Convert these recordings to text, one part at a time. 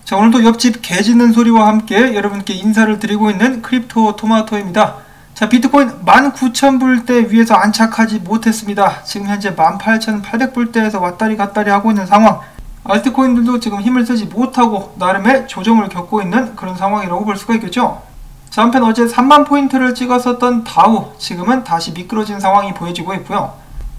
자, 오늘도 옆집 개 짖는 소리와 함께 여러분께 인사를 드리고 있는 크립토 토마토입니다. 자, 비트코인 19,000불대 위에서 안착하지 못했습니다. 지금 현재 18,800불대에서 왔다리 갔다리 하고 있는 상황. 알트코인들도 지금 힘을 쓰지 못하고 나름의 조정을 겪고 있는 그런 상황이라고 볼 수가 있겠죠. 자, 한편 어제 3만 포인트를 찍었었던 다우, 지금은 다시 미끄러진 상황이 보여지고 있고요.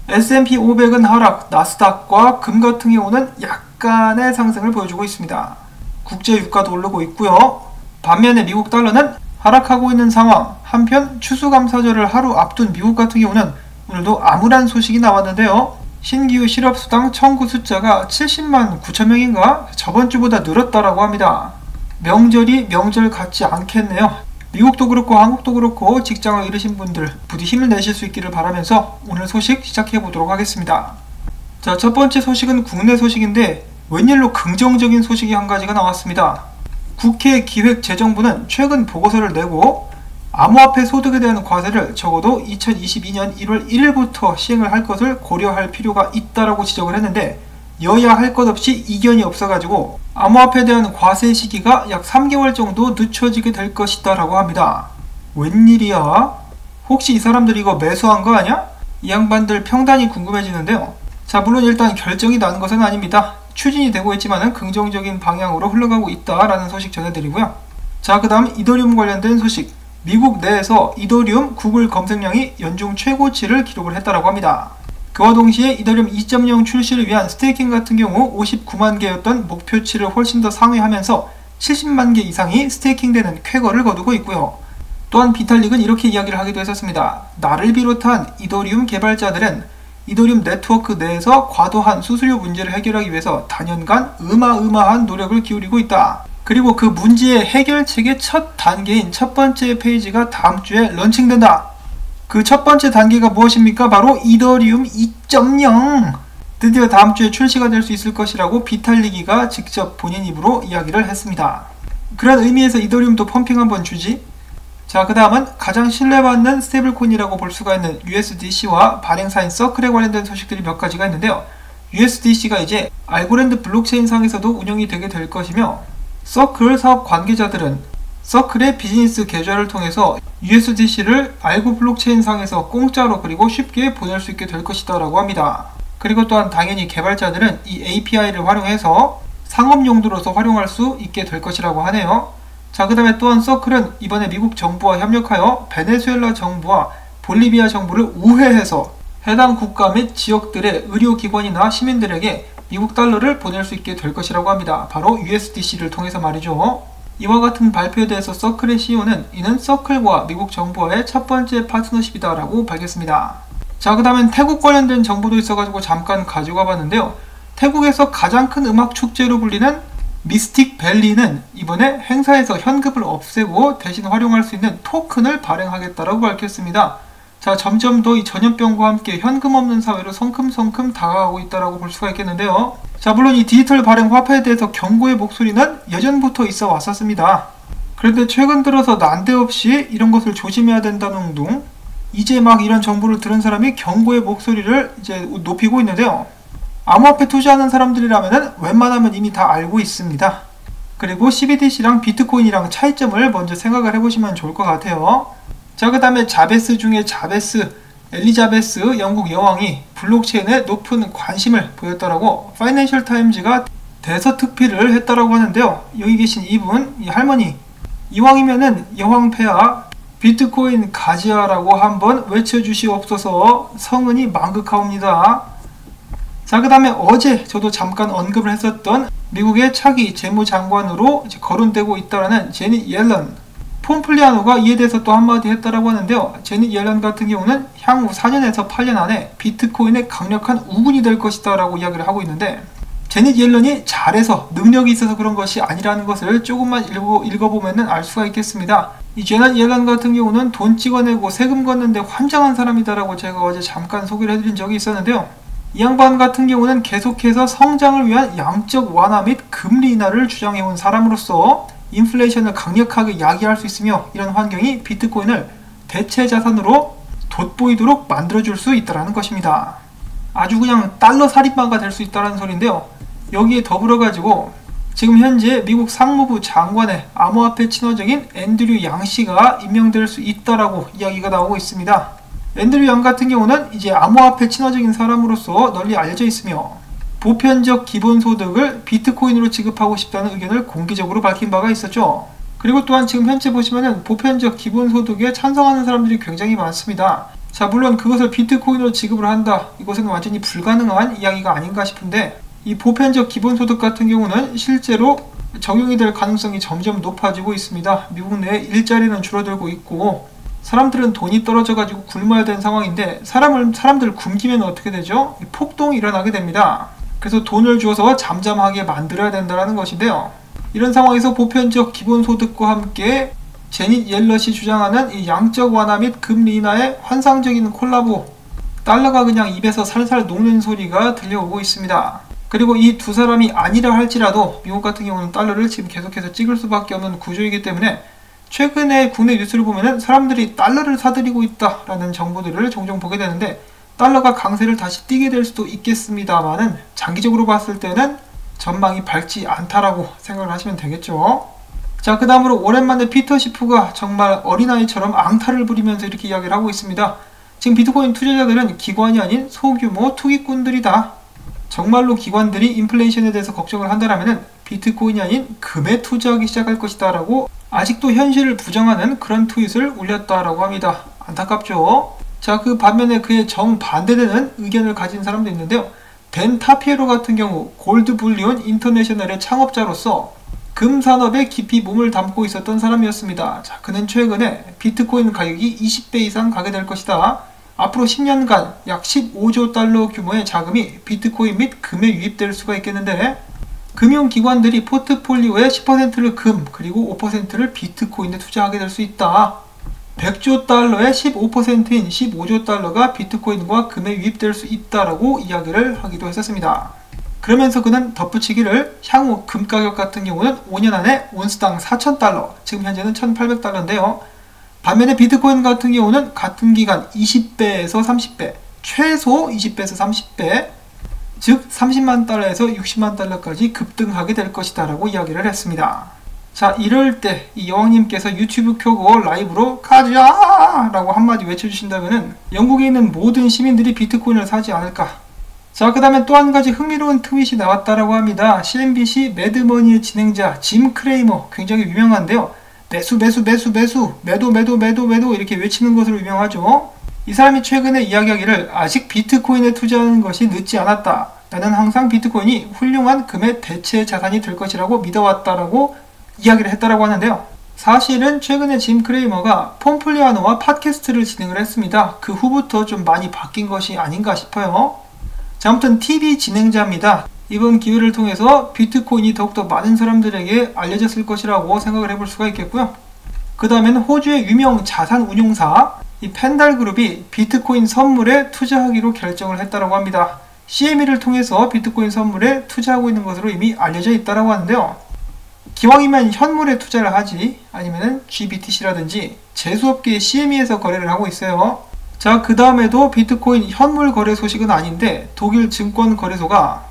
S&P 500은 하락, 나스닥과 금 같은 경우는 약간의 상승을 보여주고 있습니다. 국제 유가도 오르고 있고요. 반면에 미국 달러는 하락하고 있는 상황. 한편 추수감사절을 하루 앞둔 미국 같은 경우는 오늘도 암울한 소식이 나왔는데요. 신규 실업수당 청구 숫자가 70만 9천명인가 저번주보다 늘었다라고 합니다. 명절이 명절 같지 않겠네요. 미국도 그렇고 한국도 그렇고 직장을 잃으신 분들 부디 힘을 내실 수 있기를 바라면서 오늘 소식 시작해 보도록 하겠습니다. 자, 첫 번째 소식은 국내 소식인데 웬일로 긍정적인 소식이 한 가지가 나왔습니다. 국회 기획재정부는 최근 보고서를 내고 암호화폐 소득에 대한 과세를 적어도 2022년 1월 1일부터 시행을 할 것을 고려할 필요가 있다라고 지적을 했는데 여야 할 것 없이 이견이 없어가지고 암호화폐에 대한 과세 시기가 약 3개월 정도 늦춰지게 될 것이다 라고 합니다. 웬일이야? 혹시 이 사람들이 이거 매수한 거 아냐? 이 양반들 평단이 궁금해지는데요. 자, 물론 일단 결정이 나는 것은 아닙니다. 추진이 되고 있지만은 긍정적인 방향으로 흘러가고 있다라는 소식 전해드리고요. 자, 그 다음 이더리움 관련된 소식. 미국 내에서 이더리움 구글 검색량이 연중 최고치를 기록을 했다라고 합니다. 그와 동시에 이더리움 2.0 출시를 위한 스테이킹 같은 경우 59만 개였던 목표치를 훨씬 더 상회하면서 70만 개 이상이 스테이킹되는 쾌거를 거두고 있고요. 또한 비탈릭은 이렇게 이야기를 하기도 했었습니다. 나를 비롯한 이더리움 개발자들은 이더리움 네트워크 내에서 과도한 수수료 문제를 해결하기 위해서 단연간 어마어마한 노력을 기울이고 있다. 그리고 그 문제의 해결책의 첫 단계인 첫 번째 페이지가 다음 주에 런칭된다. 그 첫 번째 단계가 무엇입니까? 바로 이더리움 2.0. 드디어 다음 주에 출시가 될 수 있을 것이라고 비탈리기가 직접 본인 입으로 이야기를 했습니다. 그런 의미에서 이더리움도 펌핑 한번 주지. 자, 그 다음은 가장 신뢰받는 스테이블코인이라고 볼 수가 있는 USDC와 발행사인 서클에 관련된 소식들이 몇 가지가 있는데요. USDC가 이제 알고랜드 블록체인 상에서도 운영이 되게 될 것이며 서클 사업 관계자들은 서클의 비즈니스 계좌를 통해서 USDC를 알고 블록체인 상에서 공짜로 그리고 쉽게 보낼 수 있게 될 것이다 라고 합니다. 그리고 또한 당연히 개발자들은 이 API를 활용해서 상업 용도로서 활용할 수 있게 될 것이라고 하네요. 자, 그 다음에 또한 서클은 이번에 미국 정부와 협력하여 베네수엘라 정부와 볼리비아 정부를 우회해서 해당 국가 및 지역들의 의료기관이나 시민들에게 미국 달러를 보낼 수 있게 될 것이라고 합니다. 바로 USDC를 통해서 말이죠. 이와 같은 발표에 대해서 서클의 CEO는 이는 서클과 미국 정부와의 첫 번째 파트너십이다 라고 밝혔습니다. 자, 그 다음엔 태국 관련된 정보도 있어가지고 잠깐 가져가 봤는데요. 태국에서 가장 큰 음악 축제로 불리는 미스틱 밸리는 이번에 행사에서 현금을 없애고 대신 활용할 수 있는 토큰을 발행하겠다라고 밝혔습니다. 자, 점점 더 이 전염병과 함께 현금 없는 사회로 성큼성큼 다가가고 있다라고 볼 수가 있겠는데요. 자, 물론 이 디지털 발행 화폐에 대해서 경고의 목소리는 예전부터 있어 왔었습니다. 그런데 최근 들어서 난데없이 이런 것을 조심해야 된다는 둥 이제 막 이런 정보를 들은 사람이 경고의 목소리를 이제 높이고 있는데요. 암호화폐 투자하는 사람들이라면 웬만하면 이미 다 알고 있습니다. 그리고 CBDC랑 비트코인이랑 차이점을 먼저 생각을 해보시면 좋을 것 같아요. 자, 그 다음에 자베스 중에 자베스, 엘리자베스 영국 여왕이 블록체인에 높은 관심을 보였다라고 파이낸셜 타임즈가 대서특필을 했다라고 하는데요. 여기 계신 이분, 이 할머니, 이왕이면은 여왕폐하 비트코인 가지아라고 한번 외쳐주시옵소서. 성은이 망극하옵니다. 자, 그 다음에 어제 저도 잠깐 언급을 했었던 미국의 차기 재무장관으로 이제 거론되고 있다라는 제닛 옐런. 폼플리아노가 이에 대해서 또 한마디 했다라고 하는데요. 제닛 옐런 같은 경우는 향후 4년에서 8년 안에 비트코인의 강력한 우군이 될 것이다 라고 이야기를 하고 있는데 제닛 옐런이 잘해서 능력이 있어서 그런 것이 아니라는 것을 조금만 읽어보면 알 수가 있겠습니다. 이 제닛 옐런 같은 경우는 돈 찍어내고 세금 걷는데 환장한 사람이다라고 제가 어제 잠깐 소개를 해드린 적이 있었는데요. 이 양반 같은 경우는 계속해서 성장을 위한 양적 완화 및 금리 인하를 주장해온 사람으로서 인플레이션을 강력하게 야기할 수 있으며 이런 환경이 비트코인을 대체 자산으로 돋보이도록 만들어줄 수 있다는 것입니다. 아주 그냥 달러 살인마가 될 수 있다는 소리인데요. 여기에 더불어 가지고 지금 현재 미국 상무부 장관에 암호화폐 친화적인 앤드류 양 씨가 임명될 수 있다라고 이야기가 나오고 있습니다. 앤드류 양 같은 경우는 이제 암호화폐 친화적인 사람으로서 널리 알려져 있으며 보편적 기본소득을 비트코인으로 지급하고 싶다는 의견을 공개적으로 밝힌 바가 있었죠. 그리고 또한 지금 현재 보시면은 보편적 기본소득에 찬성하는 사람들이 굉장히 많습니다. 자, 물론 그것을 비트코인으로 지급을 한다, 이것은 완전히 불가능한 이야기가 아닌가 싶은데, 이 보편적 기본소득 같은 경우는 실제로 적용이 될 가능성이 점점 높아지고 있습니다. 미국 내 일자리는 줄어들고 있고 사람들은 돈이 떨어져가지고 굶어야 되는 상황인데 사람들 굶기면 어떻게 되죠? 폭동이 일어나게 됩니다. 그래서 돈을 주어서 잠잠하게 만들어야 된다는 것인데요. 이런 상황에서 보편적 기본소득과 함께 제닛 옐럿이 주장하는 이 양적 완화 및 금리 인하의 환상적인 콜라보, 달러가 그냥 입에서 살살 녹는 소리가 들려오고 있습니다. 그리고 이 두 사람이 아니라 할지라도 미국 같은 경우는 달러를 지금 계속해서 찍을 수밖에 없는 구조이기 때문에 최근에 국내 뉴스를 보면은 사람들이 달러를 사들이고 있다라는 정보들을 종종 보게 되는데, 달러가 강세를 다시 띠게 될 수도 있겠습니다만은 장기적으로 봤을 때는 전망이 밝지 않다라고 생각을 하시면 되겠죠. 자, 그 다음으로 오랜만에 피터 시프가 정말 어린아이처럼 앙탈을 부리면서 이렇게 이야기를 하고 있습니다. 지금 비트코인 투자자들은 기관이 아닌 소규모 투기꾼들이다. 정말로 기관들이 인플레이션에 대해서 걱정을 한다면 비트코인이 아닌 금에 투자하기 시작할 것이다 라고 아직도 현실을 부정하는 그런 트윗을 올렸다라고 합니다. 안타깝죠. 자, 그 반면에 그의 정반대되는 의견을 가진 사람도 있는데요. 댄 타피에로 같은 경우 골드 불리온 인터내셔널의 창업자로서 금 산업에 깊이 몸을 담고 있었던 사람이었습니다. 자, 그는 최근에 비트코인 가격이 20배 이상 가게 될 것이다. 앞으로 10년간 약 15조 달러 규모의 자금이 비트코인 및 금에 유입될 수가 있겠는데, 금융기관들이 포트폴리오의 10%를 금, 그리고 5%를 비트코인에 투자하게 될 수 있다. 100조 달러의 15%인 15조 달러가 비트코인과 금에 유입될 수 있다라고 이야기를 하기도 했었습니다. 그러면서 그는 덧붙이기를 향후 금 가격 같은 경우는 5년 안에 온스당 4,000달러, 지금 현재는 1,800달러인데요. 반면에 비트코인 같은 경우는 같은 기간 20배에서 30배, 최소 20배에서 30배, 즉 30만 달러에서 60만 달러까지 급등하게 될 것이다 라고 이야기를 했습니다. 자, 이럴 때 이 여왕님께서 유튜브 켜고 라이브로 가자! 라고 한마디 외쳐주신다면 영국에 있는 모든 시민들이 비트코인을 사지 않을까. 자, 그 다음에 또 한 가지 흥미로운 트윗이 나왔다라고 합니다. CNBC 매드머니의 진행자 짐 크레이머, 굉장히 유명한데요. 매수 매도 이렇게 외치는 것으로 유명하죠. 이 사람이 최근에 이야기하기를 아직 비트코인에 투자하는 것이 늦지 않았다. 나는 항상 비트코인이 훌륭한 금의 대체 자산이 될 것이라고 믿어왔다라고 이야기를 했다라고 하는데요. 사실은 최근에 짐 크레이머가 폼플리아노와 팟캐스트를 진행을 했습니다. 그 후부터 좀 많이 바뀐 것이 아닌가 싶어요. 자, 아무튼 TV 진행자입니다. 이번 기회를 통해서 비트코인이 더욱더 많은 사람들에게 알려졌을 것이라고 생각을 해볼 수가 있겠고요. 그 다음에는 호주의 유명 자산 운용사 이 펜달 그룹이 비트코인 선물에 투자하기로 결정을 했다라고 합니다. CME를 통해서 비트코인 선물에 투자하고 있는 것으로 이미 알려져 있다라고 하는데요. 기왕이면 현물에 투자를 하지, 아니면은 GBTC라든지 재수업계의 CME에서 거래를 하고 있어요. 자, 그 다음에도 비트코인 현물 거래 소식은 아닌데 독일 증권 거래소가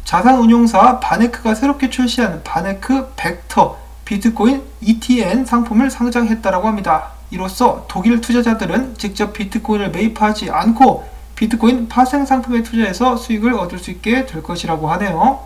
자산운용사 바네크가 새롭게 출시한 바네크 벡터 비트코인 ETN 상품을 상장했다라고 합니다. 이로써 독일 투자자들은 직접 비트코인을 매입하지 않고 비트코인 파생 상품에 투자해서 수익을 얻을 수 있게 될 것이라고 하네요.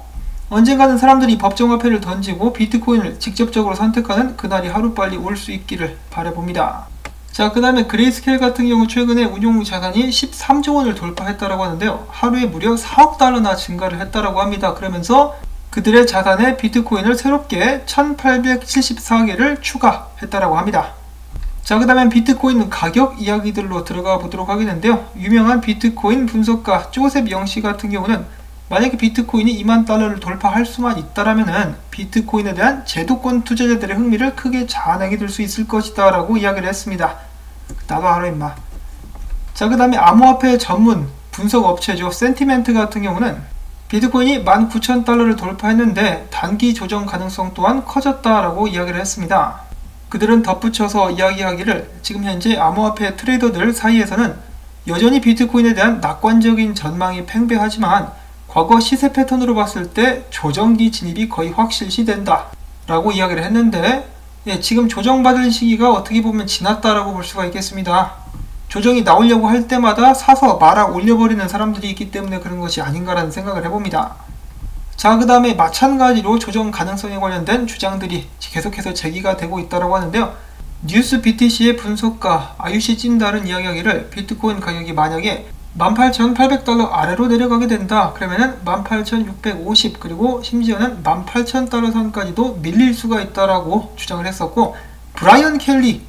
언젠가는 사람들이 법정화폐를 던지고 비트코인을 직접적으로 선택하는 그날이 하루빨리 올 수 있기를 바라봅니다. 자, 그 다음에 그레이스케일 같은 경우 최근에 운용 자산이 13조 원을 돌파했다라고 하는데요. 하루에 무려 4억 달러나 증가를 했다라고 합니다. 그러면서 그들의 자산에 비트코인을 새롭게 1874개를 추가했다라고 합니다. 자, 그 다음에 비트코인 가격 이야기들로 들어가 보도록 하겠는데요. 유명한 비트코인 분석가 조셉 영씨 같은 경우는 만약에 비트코인이 2만 달러를 돌파할 수만 있다라면은 비트코인에 대한 제도권 투자자들의 흥미를 크게 자아내게 될 수 있을 것이다 라고 이야기를 했습니다. 나도 알아 임마. 자, 그 다음에 암호화폐 전문 분석 업체죠. 센티멘트 같은 경우는 비트코인이 19,000달러를 돌파했는데 단기 조정 가능성 또한 커졌다라고 이야기를 했습니다. 그들은 덧붙여서 이야기하기를 지금 현재 암호화폐 트레이더들 사이에서는 여전히 비트코인에 대한 낙관적인 전망이 팽배하지만 과거 시세 패턴으로 봤을 때 조정기 진입이 거의 확실시된다 라고 이야기를 했는데, 지금 조정받을 시기가 어떻게 보면 지났다라고 볼 수가 있겠습니다. 조정이 나오려고 할 때마다 사서 말아 올려버리는 사람들이 있기 때문에 그런 것이 아닌가라는 생각을 해봅니다. 자, 그 다음에 마찬가지로 조정 가능성에 관련된 주장들이 계속해서 제기가 되고 있다고 하는데요. 뉴스 BTC의 분석가 아유시 찐달은 이야기하기를 비트코인 가격이 만약에 18,800달러 아래로 내려가게 된다. 그러면은 18,650 그리고 심지어는 18,000달러 선까지도 밀릴 수가 있다라고 주장을 했었고, 브라이언 켈리,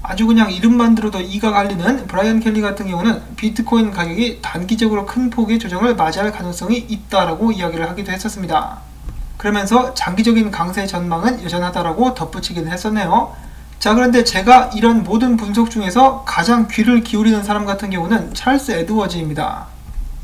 아주 그냥 이름만 들어도 이가 갈리는 브라이언 켈리 같은 경우는 비트코인 가격이 단기적으로 큰 폭의 조정을 맞이할 가능성이 있다라고 이야기를 하기도 했었습니다. 그러면서 장기적인 강세 전망은 여전하다라고 덧붙이기도 했었네요. 자, 그런데 제가 이런 모든 분석 중에서 가장 귀를 기울이는 사람 같은 경우는 찰스 에드워즈입니다.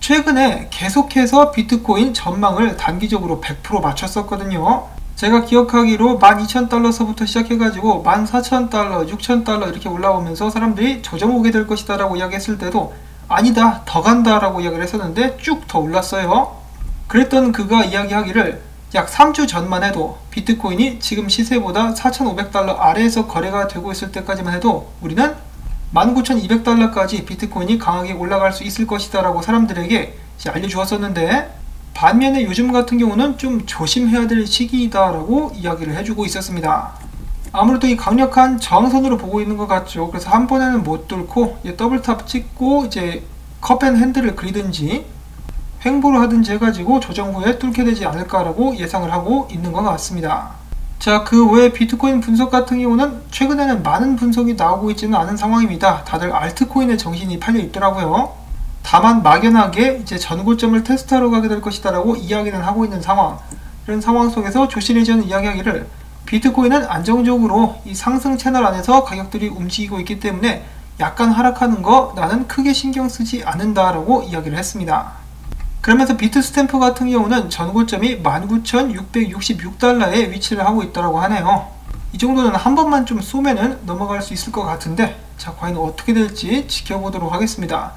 최근에 계속해서 비트코인 전망을 단기적으로 100% 맞췄었거든요. 제가 기억하기로 12,000달러서부터 시작해가지고 14,000달러, 6,000달러 이렇게 올라오면서 사람들이 조정 오게 될 것이다 라고 이야기했을 때도 아니다, 더 간다 라고 이야기를 했었는데 쭉 더 올랐어요. 그랬던 그가 이야기하기를 약 3주 전만 해도 비트코인이 지금 시세보다 4,500달러 아래에서 거래가 되고 있을 때까지만 해도 우리는 19,200달러까지 비트코인이 강하게 올라갈 수 있을 것이다 라고 사람들에게 알려주었었는데, 반면에 요즘 같은 경우는 좀 조심해야 될 시기이다 라고 이야기를 해주고 있었습니다. 아무래도 이 강력한 저항선으로 보고 있는 것 같죠. 그래서 한 번에는 못 뚫고 더블탑 찍고 이제 컵앤 핸들을 그리든지 횡보를 하든지 해가지고 조정 후에 뚫게 되지 않을까라고 예상을 하고 있는 것 같습니다. 자, 그 외에 비트코인 분석 같은 경우는 최근에는 많은 분석이 나오고 있지는 않은 상황입니다. 다들 알트코인에 정신이 팔려 있더라고요. 다만 막연하게 이제 전고점을 테스트하러 가게 될 것이다라고 이야기는 하고 있는 상황. 이런 상황 속에서 조시리저는 이야기하기를 비트코인은 안정적으로 이 상승 채널 안에서 가격들이 움직이고 있기 때문에 약간 하락하는 거 나는 크게 신경 쓰지 않는다라고 이야기를 했습니다. 그러면서 비트스탬프 같은 경우는 전고점이 19,666달러에 위치를 하고 있다고 하네요. 이 정도는 한 번만 좀 쏘면은 넘어갈 수 있을 것 같은데, 자, 과연 어떻게 될지 지켜보도록 하겠습니다.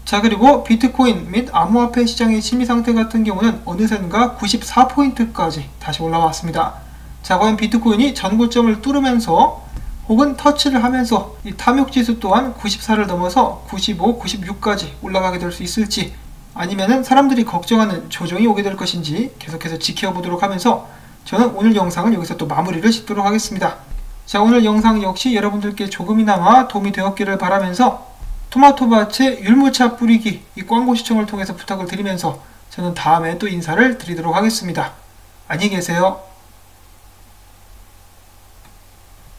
자, 그리고 비트코인 및 암호화폐 시장의 심리 상태 같은 경우는 어느샌가 94포인트까지 다시 올라왔습니다. 자, 과연 비트코인이 전고점을 뚫으면서 혹은 터치를 하면서 이 탐욕지수 또한 94를 넘어서 95, 96까지 올라가게 될 수 있을지, 아니면은 사람들이 걱정하는 조정이 오게 될 것인지 계속해서 지켜보도록 하면서 저는 오늘 영상을 여기서 또 마무리를 짓도록 하겠습니다. 자, 오늘 영상 역시 여러분들께 조금이나마 도움이 되었기를 바라면서 토마토밭에 율무차 뿌리기 이 광고 시청을 통해서 부탁을 드리면서 저는 다음에 또 인사를 드리도록 하겠습니다. 안녕히 계세요.